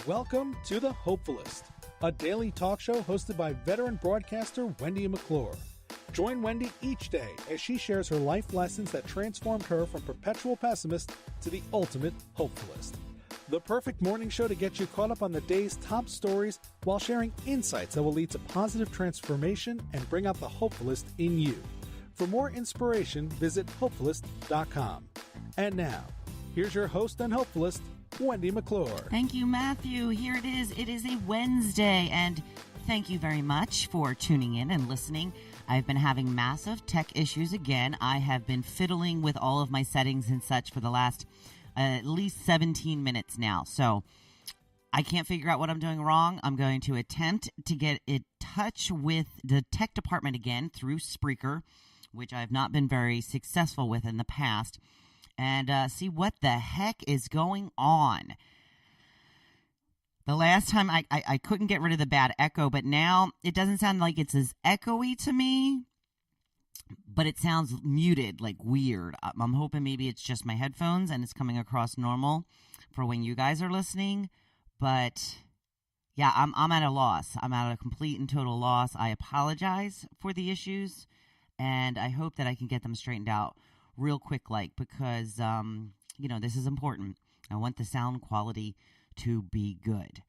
Welcome to The Hopefulist, a daily talk show hosted by veteran broadcaster Wendy McClure. Join Wendy each day as she shares her life lessons that transformed her from perpetual pessimist to the ultimate hopefulist. The perfect morning show to get you caught up on the day's top stories while sharing insights that will lead to positive transformation and bring out the hopefulist in you. For more inspiration, visit hopefulist.com. And now, here's your host and hopefulist, Wendy McClure. Thank you, Matthew. Here it is. It is a Wednesday, and thank you very much for tuning in and listening. I've been having massive tech issues again. I have been fiddling with all of my settings and such for the last at least 17 minutes now. So I can't figure out what I'm doing wrong. I'm going to attempt to get in touch with the tech department again through Spreaker, which I've not been very successful with in the past, and see what the heck is going on. The last time I couldn't get rid of the bad echo, but now it doesn't sound like it's as echoey to me, but it sounds muted, like weird. I'm hoping maybe it's just my headphones and it's coming across normal for when you guys are listening. But yeah, I'm at a loss. I'm at a complete and total loss. I apologize for the issues, and I hope that I can get them straightened out real quick, because this is important. I want the sound quality to be good.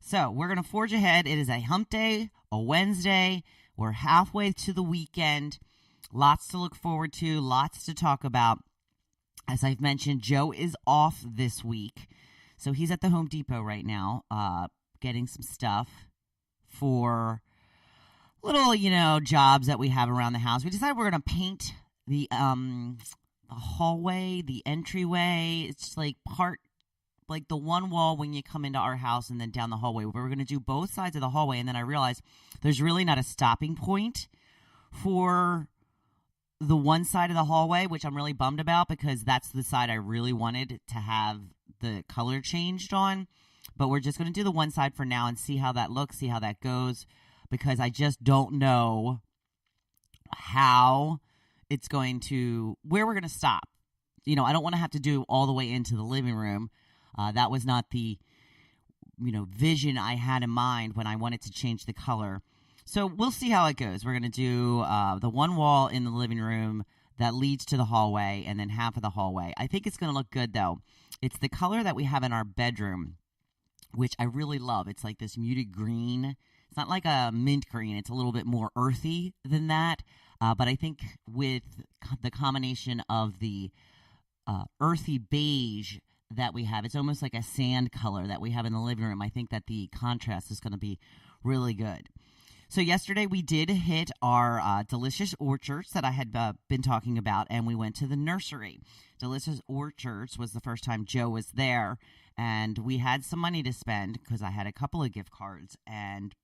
So we're going to forge ahead. It is a hump day, a Wednesday. We're halfway to the weekend. Lots to look forward to, lots to talk about. As I've mentioned, Joe is off this week. So he's at the Home Depot right now, getting some stuff for little, jobs that we have around the house. We decided we're going to paint the hallway, the entryway. It's like the one wall when you come into our house and then down the hallway. We're going to do both sides of the hallway, and then I realized there's really not a stopping point for the one side of the hallway, which I'm really bummed about because that's the side I really wanted to have the color changed on. But we're just going to do the one side for now and see how that looks, see how that goes, because I just don't know how it's going to, where we're going to stop. I don't want to have to do all the way into the living room. That was not the, vision I had in mind when I wanted to change the color. So we'll see how it goes. We're going to do the one wall in the living room that leads to the hallway and then half of the hallway. I think it's going to look good, though. It's the color that we have in our bedroom, which I really love. It's like this muted green. It's not like a mint green. It's a little bit more earthy than that. But I think with the combination of the earthy beige that we have, it's almost like a sand color that we have in the living room. I think that the contrast is going to be really good. So yesterday we did hit our Delicious Orchards that I had been talking about, and we went to the nursery. Delicious Orchards was the first time Joe was there, and we had some money to spend because I had a couple of gift cards, and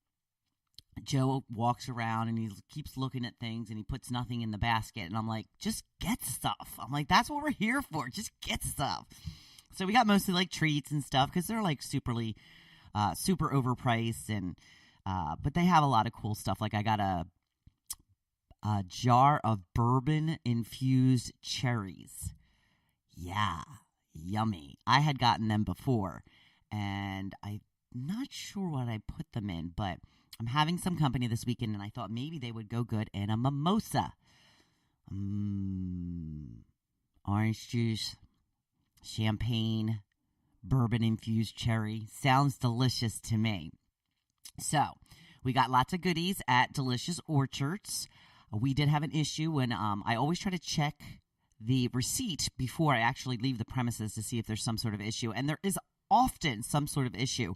Joe walks around and he keeps looking at things and he puts nothing in the basket, and I'm like, just get stuff. I'm like, that's what we're here for, just get stuff. So we got mostly like treats and stuff because they're like super overpriced, and but they have a lot of cool stuff. Like I got a jar of bourbon-infused cherries. Yeah, yummy. I had gotten them before, and I'm not sure what I put them in, but I'm having some company this weekend, and I thought maybe they would go good in a mimosa. Orange juice, champagne, bourbon-infused cherry. Sounds delicious to me. So, we got lots of goodies at Delicious Orchards. We did have an issue when I always try to check the receipt before I actually leave the premises to see if there's some sort of issue. And there is often some sort of issue.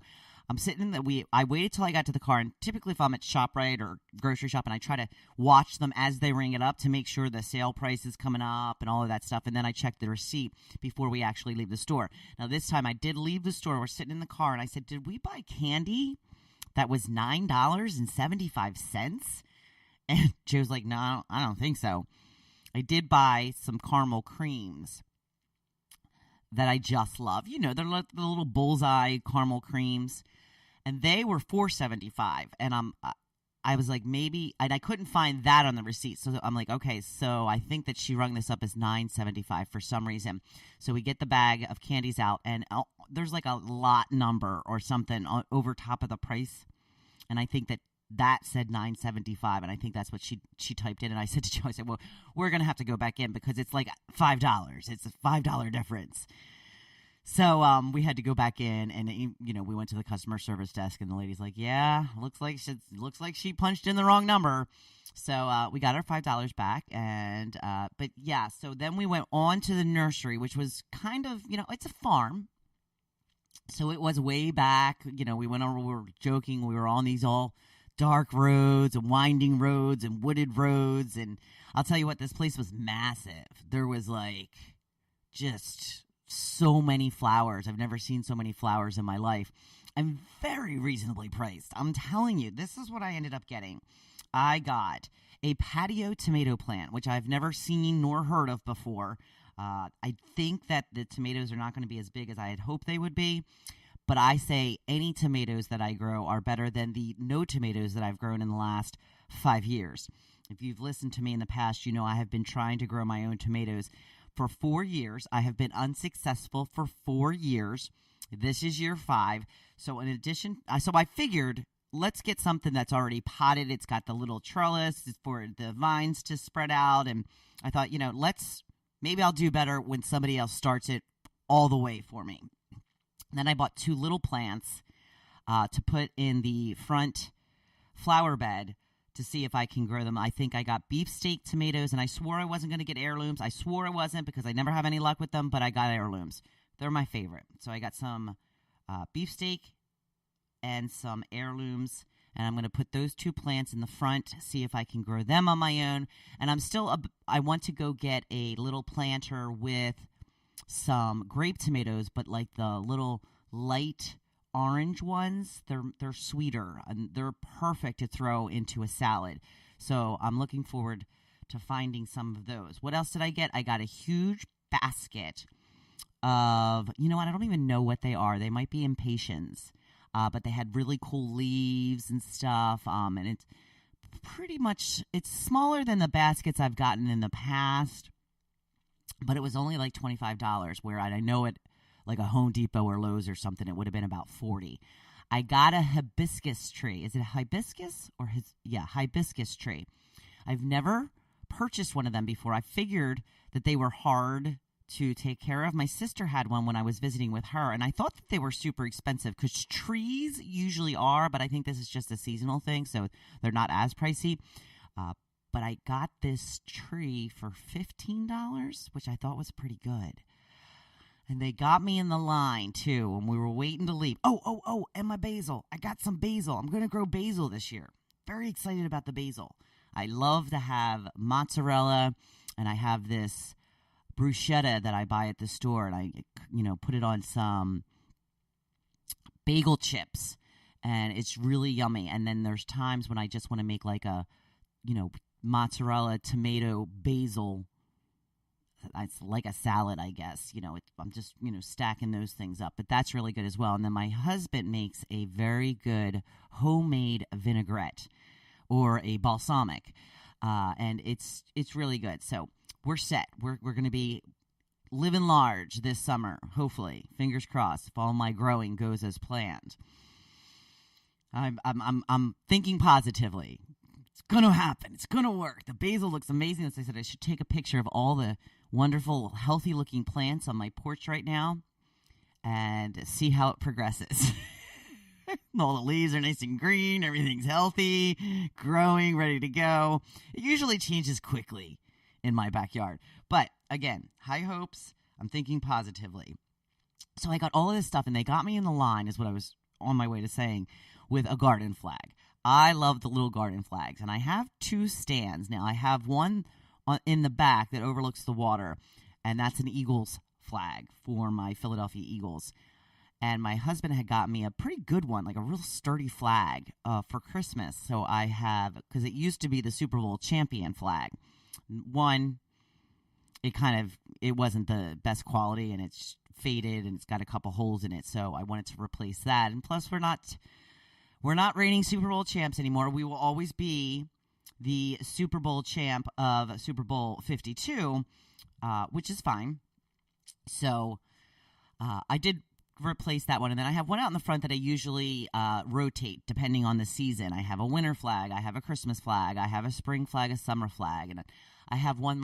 I'm sitting I waited till I got to the car, and typically if I'm at ShopRite or grocery shop, and I try to watch them as they ring it up to make sure the sale price is coming up and all of that stuff, and then I check the receipt before we actually leave the store. Now this time I did leave the store. We're sitting in the car, and I said, did we buy candy that was $9.75? And Joe's like, no, I don't think so. I did buy some caramel creams that I just love. They're like the little bullseye caramel creams. And they were $4.75. And I was like, maybe, and I couldn't find that on the receipt. So I'm like, okay, so I think that she rung this up as $9.75 for some reason. So we get the bag of candies out, and there's like a lot number or something over top of the price. And I think that said $9.75, and I think that's what she typed in. And I said to Joe, I said, well, we're going to have to go back in because it's like $5. It's a $5 difference. So we had to go back in, and we went to the customer service desk, and the lady's like, "Yeah, looks like she punched in the wrong number." So we got our $5 back, and but yeah. So then we went on to the nursery, which was kind of it's a farm, so it was way back. We went over. We were joking. We were on these all dark roads and winding roads and wooded roads, and I'll tell you what, this place was massive. There was like just so many flowers. I've never seen so many flowers in my life. I'm very reasonably priced. I'm telling you, this is what I ended up getting. I got a patio tomato plant, which I've never seen nor heard of before. I think that the tomatoes are not going to be as big as I had hoped they would be, but I say any tomatoes that I grow are better than the no tomatoes that I've grown in the last 5 years. If you've listened to me in the past, I have been trying to grow my own tomatoes for 4 years. I have been unsuccessful for 4 years. This is year 5. So in addition, I figured let's get something that's already potted. It's got the little trellis for the vines to spread out. And I thought, maybe I'll do better when somebody else starts it all the way for me. And then I bought 2 little plants to put in the front flower bed to see if I can grow them. I think I got beefsteak tomatoes, and I swore I wasn't going to get heirlooms. I swore I wasn't because I never have any luck with them, but I got heirlooms. They're my favorite. So I got some beefsteak and some heirlooms, and I'm going to put those 2 plants in the front, see if I can grow them on my own. And I want to go get a little planter with some grape tomatoes, but like the little light orange ones. They're sweeter, and they're perfect to throw into a salad. So I'm looking forward to finding some of those. What else did I get? I got a huge basket of, I don't even know what they are. They might be impatiens, but they had really cool leaves and stuff. And it's pretty much, it's smaller than the baskets I've gotten in the past, but it was only like $25, where I know it, like a Home Depot or Lowe's or something, it would have been about $40. I got a hibiscus tree. Is it a hibiscus or hibiscus tree? I've never purchased one of them before. I figured that they were hard to take care of. My sister had one when I was visiting with her, and I thought that they were super expensive because trees usually are, but I think this is just a seasonal thing, so they're not as pricey. But I got this tree for $15, which I thought was pretty good. And they got me in the line, too, and we were waiting to leave. Oh, and my basil. I got some basil. I'm going to grow basil this year. Very excited about the basil. I love to have mozzarella, and I have this bruschetta that I buy at the store, and I, put it on some bagel chips, and it's really yummy. And then there's times when I just want to make like a, mozzarella, tomato, basil. It's like a salad, I guess. I'm just, stacking those things up. But that's really good as well. And then my husband makes a very good homemade vinaigrette or a balsamic. And it's really good. So we're set. We're going to be living large this summer, hopefully. Fingers crossed, if all my growing goes as planned. I'm thinking positively. It's going to happen. It's going to work. The basil looks amazing. As I said, I should take a picture of all the wonderful, healthy-looking plants on my porch right now and see how it progresses. All the leaves are nice and green. Everything's healthy, growing, ready to go. It usually changes quickly in my backyard. But, again, high hopes. I'm thinking positively. So I got all of this stuff, and they got me in the line, is what I was on my way to saying, with a garden flag. I love the little garden flags, and I have 2 stands. Now, I have one in the back that overlooks the water, and that's an Eagles flag for my Philadelphia Eagles. And my husband had got me a pretty good one, like a real sturdy flag for Christmas. So I have, because it used to be the Super Bowl champion flag. One, it wasn't the best quality, and it's faded, and it's got a couple holes in it. So I wanted to replace that. And plus, we're We're not reigning Super Bowl champs anymore. We will always be the Super Bowl champ of Super Bowl 52, which is fine. So I did replace that one, and then I have one out in the front that I usually rotate depending on the season. I have a winter flag, I have a Christmas flag, I have a spring flag, a summer flag, and I have one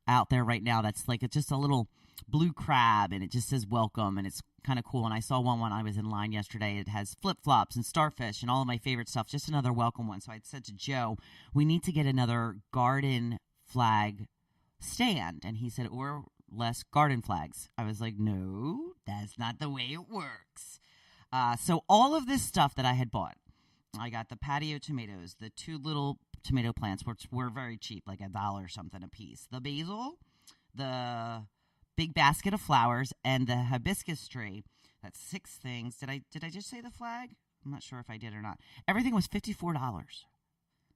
out there right now that's like just a little blue crab, and it just says welcome, and it's kind of cool. And I saw one when I was in line yesterday. It has flip-flops and starfish and all of my favorite stuff, just another welcome one. So I said to Joe, we need to get another garden flag stand, and he said, or less garden flags. I was like, no, that's not the way it works. So all of this stuff that I had bought, I got the patio tomatoes, the 2 little tomato plants, which were very cheap, like $1 or something a piece, the basil, the big basket of flowers, and the hibiscus tree. That's 6 things. Did I just say the flag? I'm not sure if I did or not. Everything was $54.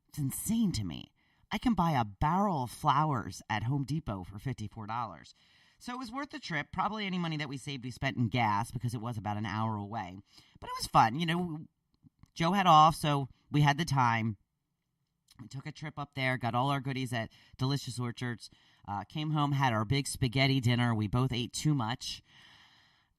It's insane to me. I can buy a barrel of flowers at Home Depot for $54. So it was worth the trip. Probably any money that we saved, we spent in gas because it was about an hour away. But it was fun. You know, Joe had off, so we had the time. We took a trip up there, got all our goodies at Delicious Orchards, came home, had our big spaghetti dinner. We both ate too much,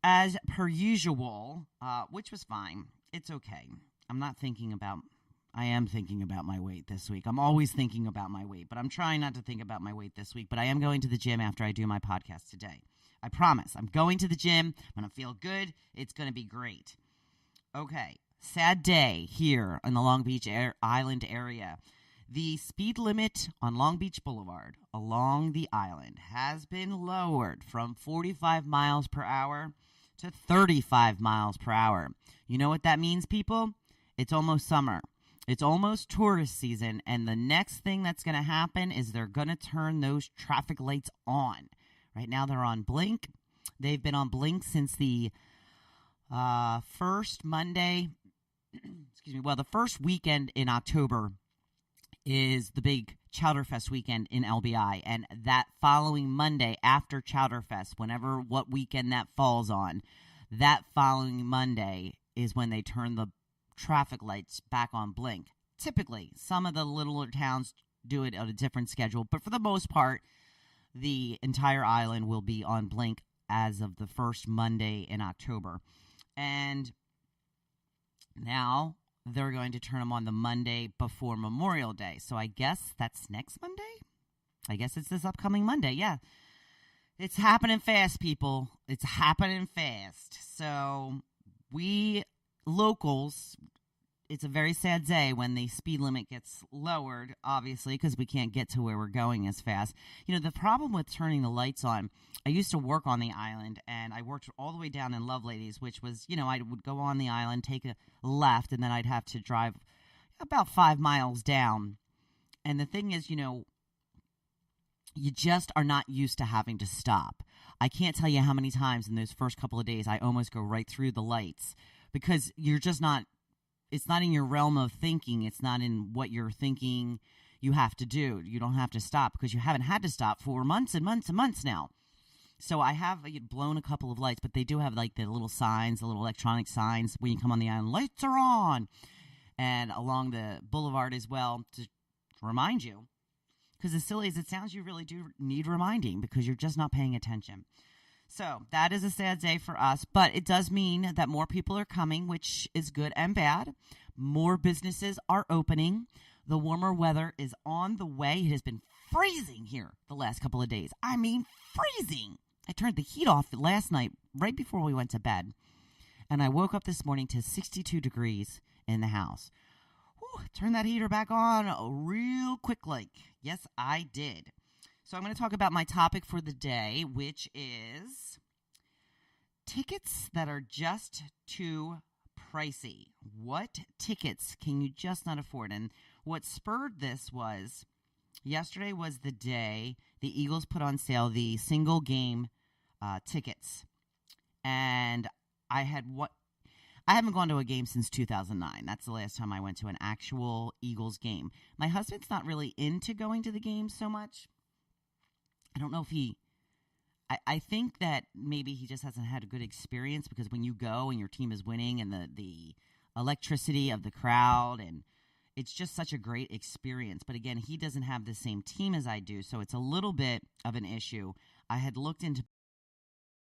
as per usual, which was fine. It's okay. I am thinking about my weight this week. I'm always thinking about my weight, but I'm trying not to think about my weight this week. But I am going to the gym after I do my podcast today. I promise. I'm going to the gym. I'm going to feel good. It's going to be great. Okay. Sad day here in the Long Beach Island area. The speed limit on Long Beach Boulevard along the island has been lowered from 45 miles per hour to 35 miles per hour. You know what that means, people? It's almost summer. It's almost tourist season, and the next thing that's going to happen is they're going to turn those traffic lights on. Right now they're on blink. They've been on blink since the first Monday. The first weekend in October is the big Chowderfest weekend in LBI, and that following Monday after Chowderfest, what weekend that falls on, that following Monday is when they turn the traffic lights back on blink. Typically, some of the littler towns do it on a different schedule, but for the most part, the entire island will be on blink as of the first Monday in October. And now they're going to turn them on the Monday before Memorial Day. So I guess that's next Monday? I guess it's this upcoming Monday, yeah. It's happening fast, people. It's happening fast. So we locals, it's a very sad day when the speed limit gets lowered, obviously, because we can't get to where we're going as fast. You know, the problem with turning the lights on, I used to work on the island, and I worked all the way down in Loveladies, which was, you know, I would go on the island, take a left, and then I'd have to drive about 5 miles down. And the thing is, you know, you just are not used to having to stop. I can't tell you how many times in those first couple of days I almost go right through the lights because you're just not, it's not in your realm of thinking. It's not in what you're thinking you have to do. You don't have to stop because you haven't had to stop for months and months and months now. So I have blown a couple of lights, but they do have like the little signs, the little electronic signs when you come on the island, lights are on. And along the boulevard as well to remind you. Because as silly as it sounds, you really do need reminding because you're just not paying attention. So that is a sad day for us, but it does mean that more people are coming, which is good and bad. More businesses are opening. The warmer weather is on the way. It has been freezing here the last couple of days. I mean, freezing. I turned the heat off last night right before we went to bed, and I woke up this morning to 62 degrees in the house. Whew, turn that heater back on real quick like. Yes, I did. So I'm going to talk about my topic for the day, which is tickets that are just too pricey. What tickets can you just not afford? And what spurred this was yesterday was the day the Eagles put on sale the single game tickets. And I haven't gone to a game since 2009. That's the last time I went to an actual Eagles game. My husband's not really into going to the games so much. I don't know if I think that maybe he just hasn't had a good experience because when you go and your team is winning and the electricity of the crowd, and it's just such a great experience. But again, he doesn't have the same team as I do, so it's a little bit of an issue. I had looked into